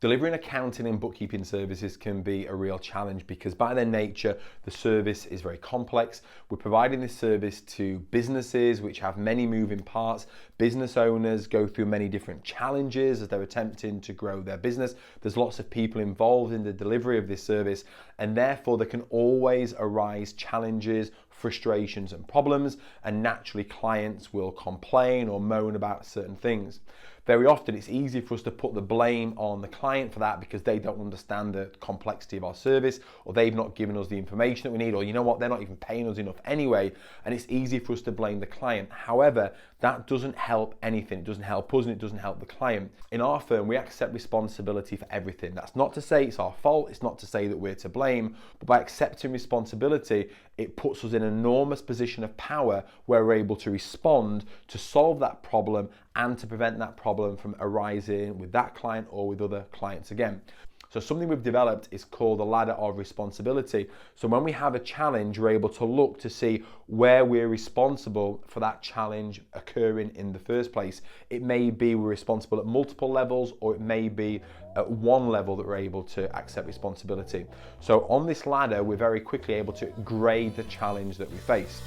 Delivering accounting and bookkeeping services can be a real challenge because by their nature, the service is very complex. We're providing this service to businesses which have many moving parts. Business owners go through many different challenges as they're attempting to grow their business. There's lots of people involved in the delivery of this service, and therefore there can always arise challenges, frustrations and problems, and naturally clients will complain or moan about certain things. Very often it's easy for us to put the blame on the client for that because they don't understand the complexity of our service, or they've not given us the information that we need, or you know what, they're not even paying us enough anyway, and it's easy for us to blame the client. However, that doesn't help anything. It doesn't help us and it doesn't help the client. In our firm, we accept responsibility for everything. That's not to say it's our fault, it's not to say that we're to blame, but by accepting responsibility, it puts us in an enormous position of power where we're able to respond, to solve that problem, and to prevent that problem from arising with that client or with other clients again. So something we've developed is called the ladder of responsibility. So when we have a challenge, we're able to look to see where we're responsible for that challenge occurring in the first place. It may be we're responsible at multiple levels, or it may be at one level that we're able to accept responsibility. So on this ladder, we're very quickly able to grade the challenge that we face.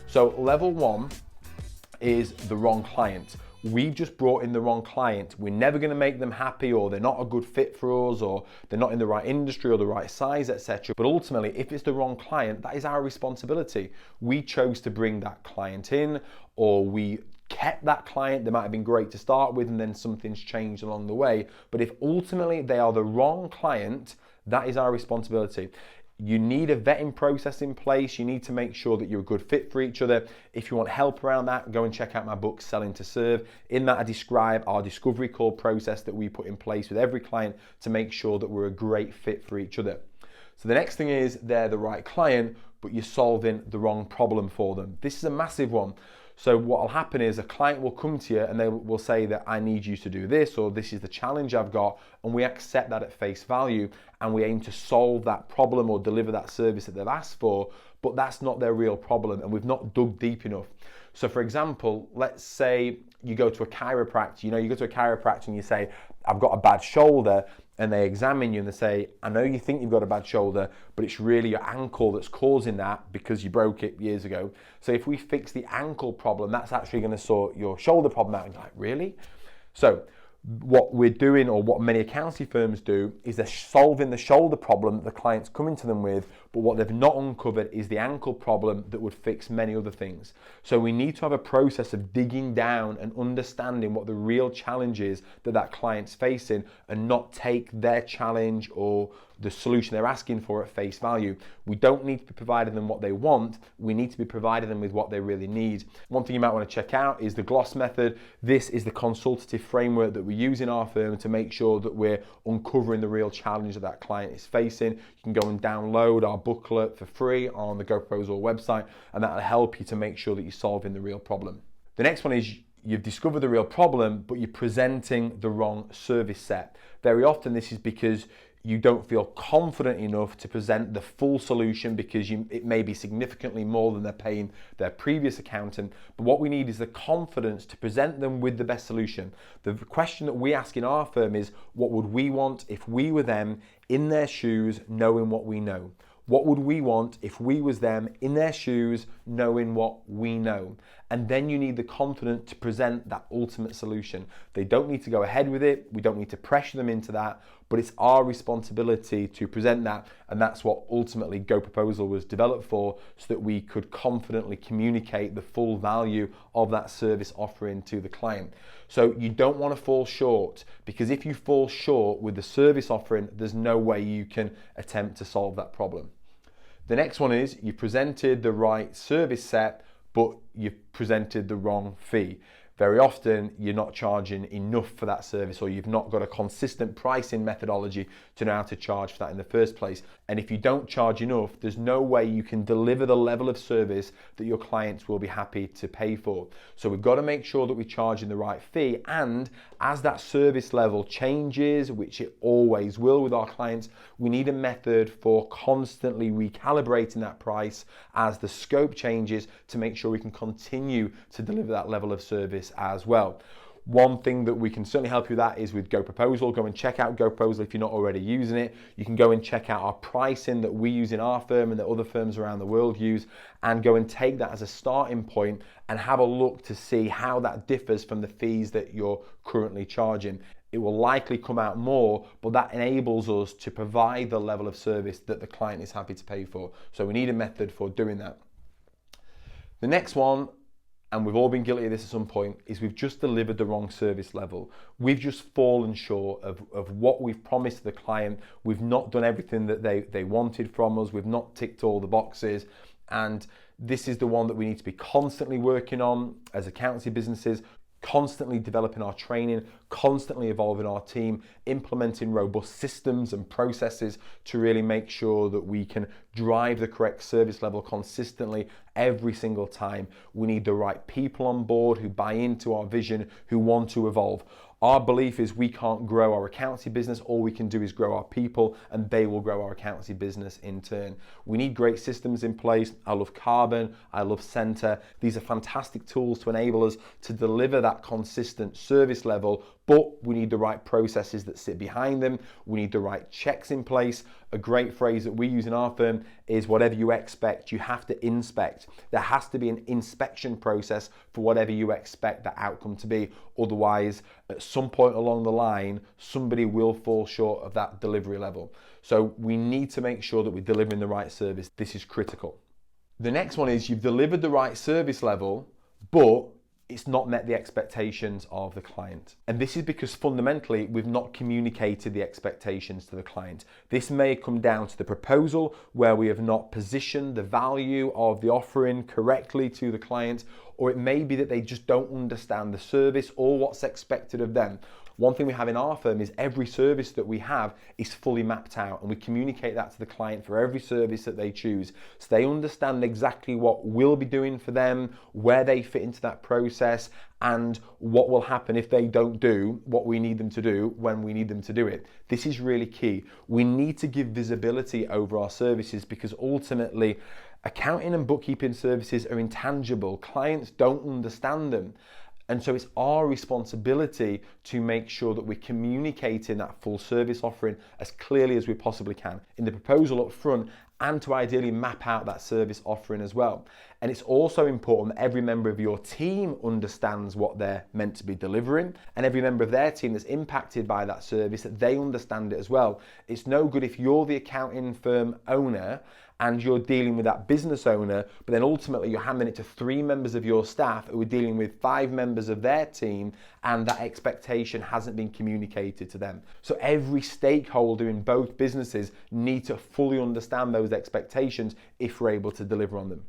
So level one is the wrong client. We've just brought in the wrong client. We're never going to make them happy, or they're not a good fit for us, or they're not in the right industry or the right size, etc. But ultimately, if it's the wrong client, that is our responsibility. We chose to bring that client in, or we kept that client. They might have been great to start with and then something's changed along the way. But if ultimately they are the wrong client, that is our responsibility. You need a vetting process in place. You need to make sure that you're a good fit for each other. If you want help around that, go and check out my book, Selling to Serve. In that, I describe our discovery call process that we put in place with every client to make sure that we're a great fit for each other. So the next thing is they're the right client, but you're solving the wrong problem for them. This is a massive one. So what will happen is a client will come to you and they will say that I need you to do this, or this is the challenge I've got, and we accept that at face value and we aim to solve that problem or deliver that service that they've asked for, but that's not their real problem and we've not dug deep enough. So for example, let's say you go to a chiropractor, you go to a chiropractor and you say, I've got a bad shoulder, and they examine you and they say, I know you think you've got a bad shoulder, but it's really your ankle that's causing that because you broke it years ago. So if we fix the ankle problem, that's actually going to sort your shoulder problem out. And you're like, really? So what we're doing, or what many accounting firms do, is they're solving the shoulder problem that the client's coming to them with, but what they've not uncovered is the ankle problem that would fix many other things. So we need to have a process of digging down and understanding what the real challenge is that that client's facing, and not take their challenge or the solution they're asking for at face value. We don't need to be providing them what they want, we need to be providing them with what they really need. One thing you might want to check out is the GLOSS method. This is the consultative framework that we use in our firm to make sure that we're uncovering the real challenge that that client is facing. You can go and download our booklet for free on the Go Proposal website, and that'll help you to make sure that you're solving the real problem. The next one is you've discovered the real problem, but you're presenting the wrong service set. Very often this is because you don't feel confident enough to present the full solution because it may be significantly more than they're paying their previous accountant. But what we need is the confidence to present them with the best solution. The question that we ask in our firm is, what would we want if we were them in their shoes, knowing what we know? What would we want if we was them in their shoes, knowing what we know? And then you need the confidence to present that ultimate solution. They don't need to go ahead with it. We don't need to pressure them into that, but it's our responsibility to present that. And that's what ultimately Go Proposal was developed for, so that we could confidently communicate the full value of that service offering to the client. So you don't want to fall short, because if you fall short with the service offering, there's no way you can attempt to solve that problem. The next one is you presented the right service set, but you've presented the wrong fee. very often you're not charging enough for that service, or you've not got a consistent pricing methodology to know how to charge for that in the first place. And if you don't charge enough, there's no way you can deliver the level of service that your clients will be happy to pay for. So we've got to make sure that we're charging the right fee, and as that service level changes, which it always will with our clients, we need a method for constantly recalibrating that price as the scope changes to make sure we can continue to deliver that level of service as well. One thing that we can certainly help you with that is with Go Proposal. Go and check out Go Proposal if you're not already using it. You can go and check out our pricing that we use in our firm and that other firms around the world use, and go and take that as a starting point and have a look to see how that differs from the fees that you're currently charging. It will likely come out more, but that enables us to provide the level of service that the client is happy to pay for. So we need a method for doing that. The next one, and we've all been guilty of this at some point, is we've just delivered the wrong service level. We've just fallen short of what we've promised to the client. We've not done everything that they wanted from us. We've not ticked all the boxes. And this is the one that we need to be constantly working on as accountancy businesses, constantly developing our training, constantly evolving our team, implementing robust systems and processes to really make sure that we can drive the correct service level consistently every single time. We need the right people on board who buy into our vision, who want to evolve. Our belief is we can't grow our accountancy business. All we can do is grow our people, and they will grow our accountancy business in turn. We need great systems in place. I love Carbon, I love Center. These are fantastic tools to enable us to deliver that consistent service level, but we need the right processes that sit behind them. We need the right checks in place. A great phrase that we use in our firm is whatever you expect, you have to inspect. There has to be an inspection process for whatever you expect that outcome to be. Otherwise, at some point along the line, somebody will fall short of that delivery level. So we need to make sure that we're delivering the right service. This is critical. The next one is you've delivered the right service level, but it's not met the expectations of the client. And this is because fundamentally we've not communicated the expectations to the client. This may come down to the proposal where we have not positioned the value of the offering correctly to the client, or it may be that they just don't understand the service or what's expected of them. One thing we have in our firm is every service that we have is fully mapped out, and we communicate that to the client for every service that they choose. So they understand exactly what we'll be doing for them, where they fit into that process, and what will happen if they don't do what we need them to do when we need them to do it. This is really key. We need to give visibility over our services, because ultimately accounting and bookkeeping services are intangible. Clients don't understand them. And so it's our responsibility to make sure that we're communicating that full service offering as clearly as we possibly can in the proposal up front, and to ideally map out that service offering as well. And it's also important that every member of your team understands what they're meant to be delivering, and every member of their team that's impacted by that service, that they understand it as well. It's no good if you're the accounting firm owner and you're dealing with that business owner, but then ultimately you're handing it to 3 members of your staff who are dealing with 5 members of their team, and that expectation hasn't been communicated to them. So every stakeholder in both businesses need to fully understand those expectations if we're able to deliver on them.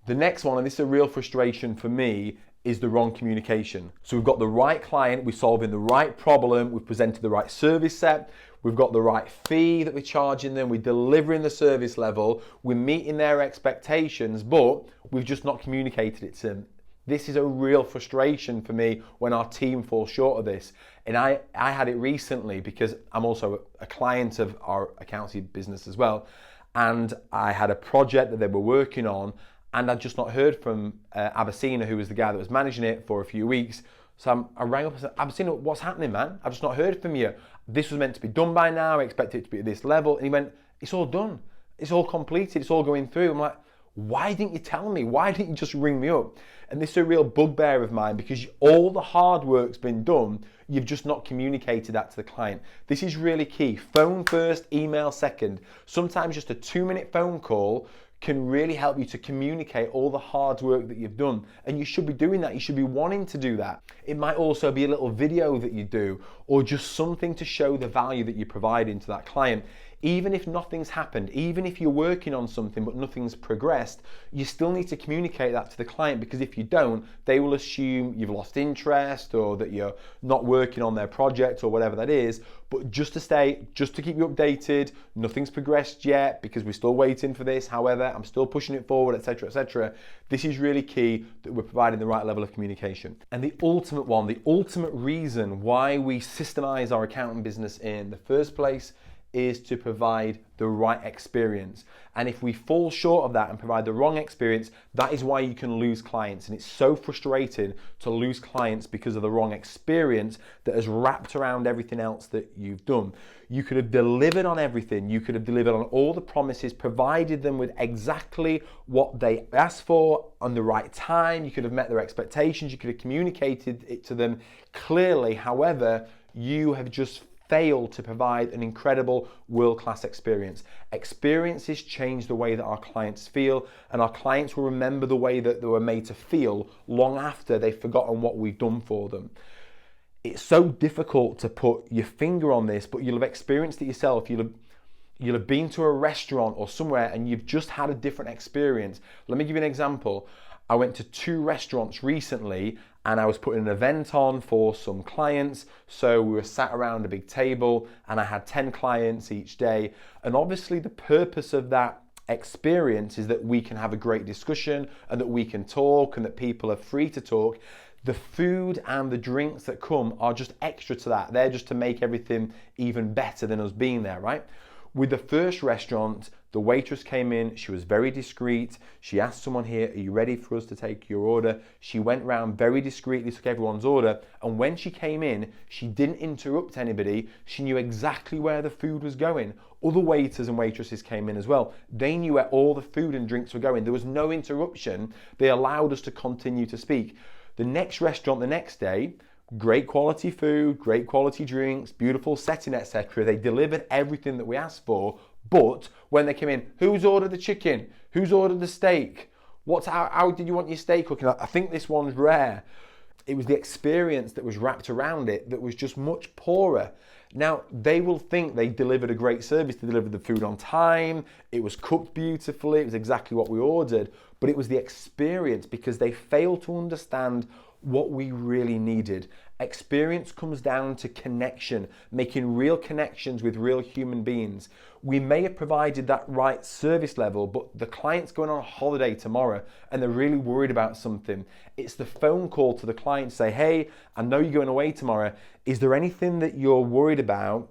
The next one, and this is a real frustration for me, is the wrong communication. So we've got the right client, we're solving the right problem, we've presented the right service set, we've got the right fee that we're charging them, we're delivering the service level, we're meeting their expectations, but we've just not communicated it to them. This is a real frustration for me when our team falls short of this. And I had it recently because I'm also a client of our accountancy business as well. And I had a project that they were working on, and I'd just not heard from Abacina, who was the guy that was managing it, for a few weeks. So I rang up and said, Abacina, what's happening, man? I've just not heard from you. This was meant to be done by now. I expected it to be at this level. And he went, it's all done. It's all completed. It's all going through. I'm like, why didn't you tell me? Why didn't you just ring me up? And this is a real bugbear of mine, because all the hard work's been done. You've just not communicated that to the client. This is really key. Phone first, email second. Sometimes just a 2-minute phone call can really help you to communicate all the hard work that you've done. And you should be doing that. You should be wanting to do that. It might also be a little video that you do, or just something to show the value that you're providing to that client. Even if nothing's happened, even if you're working on something but nothing's progressed, you still need to communicate that to the client, because if you don't, they will assume you've lost interest or that you're not working on their project or whatever that is. But just to keep you updated, nothing's progressed yet because we're still waiting for this. However, I'm still pushing it forward, etc., etc. This is really key that we're providing the right level of communication. And the ultimate one, the ultimate reason why we systemize our accounting business in the first place is to provide the right experience. And if we fall short of that and provide the wrong experience, that is why you can lose clients. And it's so frustrating to lose clients because of the wrong experience that has wrapped around everything else that you've done. You could have delivered on everything. You could have delivered on all the promises, provided them with exactly what they asked for on the right time. You could have met their expectations. You could have communicated it to them clearly. However, you have just fail to provide an incredible world-class experience. Experiences change the way that our clients feel, and our clients will remember the way that they were made to feel long after they've forgotten what we've done for them. It's so difficult to put your finger on this, but you'll have experienced it yourself. You'll have been to a restaurant or somewhere and you've just had a different experience. Let me give you an example. I went to 2 restaurants recently and I was putting an event on for some clients. So we were sat around a big table and I had 10 clients each day. And obviously the purpose of that experience is that we can have a great discussion and that we can talk and that people are free to talk. The food and the drinks that come are just extra to that. They're just to make everything even better than us being there, right? With the first restaurant, the waitress came in, she was very discreet. She asked someone here, are you ready for us to take your order? She went round very discreetly, took everyone's order. And when she came in, she didn't interrupt anybody. She knew exactly where the food was going. Other waiters and waitresses came in as well. They knew where all the food and drinks were going. There was no interruption. They allowed us to continue to speak. The next restaurant the next day, great quality food, great quality drinks, beautiful setting, etc. They delivered everything that we asked for, but when they came in, who's ordered the chicken? Who's ordered the steak? How did you want your steak cooking? I think this one's rare. It was the experience that was wrapped around it that was just much poorer. Now, they will think they delivered a great service, they delivered the food on time, it was cooked beautifully, it was exactly what we ordered, but it was the experience because they failed to understand what we really needed. Experience comes down to connection, making real connections with real human beings. We may have provided that right service level, but the client's going on a holiday tomorrow and they're really worried about something. It's the phone call to the client to say, hey, I know you're going away tomorrow. Is there anything that you're worried about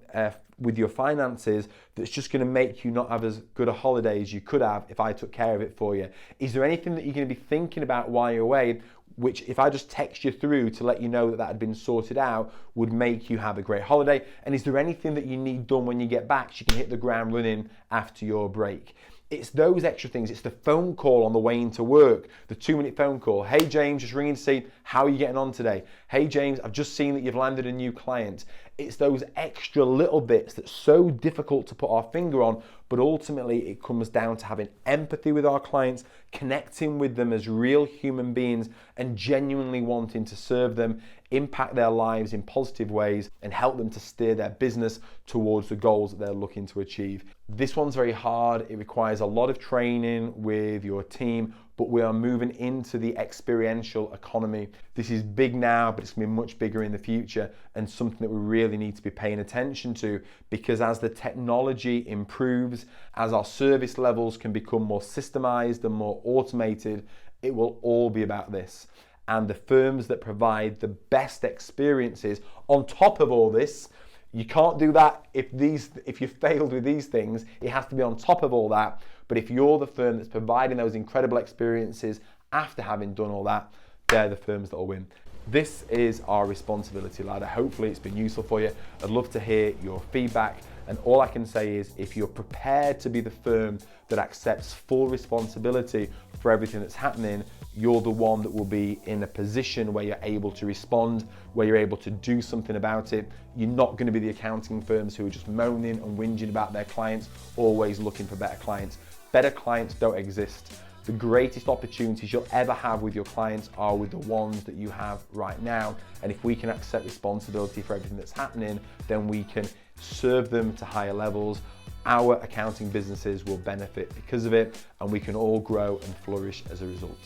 with your finances that's just going to make you not have as good a holiday as you could have if I took care of it for you? Is there anything that you're going to be thinking about while you're away, which if I just text you through to let you know that that had been sorted out, would make you have a great holiday? And is there anything that you need done when you get back so you can hit the ground running after your break? It's those extra things. It's the phone call on the way into work, the 2-minute phone call. Hey James, just ringing to see how are you getting on today? Hey James, I've just seen that you've landed a new client. It's those extra little bits that's so difficult to put our finger on, but ultimately it comes down to having empathy with our clients, connecting with them as real human beings and genuinely wanting to serve them, impact their lives in positive ways and help them to steer their business towards the goals that they're looking to achieve. This one's very hard. It requires a lot of training with your team, but we are moving into the experiential economy. This is big now, but it's going to be much bigger in the future and something that we really need to be paying attention to, because as the technology improves, as our service levels can become more systemized and more automated, it will all be about this. And the firms that provide the best experiences on top of all this, you can't do that if you failed with these things. It has to be on top of all that. But if you're the firm that's providing those incredible experiences after having done all that, they're the firms that will win. This is our responsibility ladder. Hopefully it's been useful for you. I'd love to hear your feedback. And all I can say is if you're prepared to be the firm that accepts full responsibility for everything that's happening, you're the one that will be in a position where you're able to respond, where you're able to do something about it. You're not going to be the accounting firms who are just moaning and whinging about their clients, always looking for better clients. Better clients don't exist. The greatest opportunities you'll ever have with your clients are with the ones that you have right now. And if we can accept responsibility for everything that's happening, then we can serve them to higher levels, our accounting businesses will benefit because of it, and we can all grow and flourish as a result.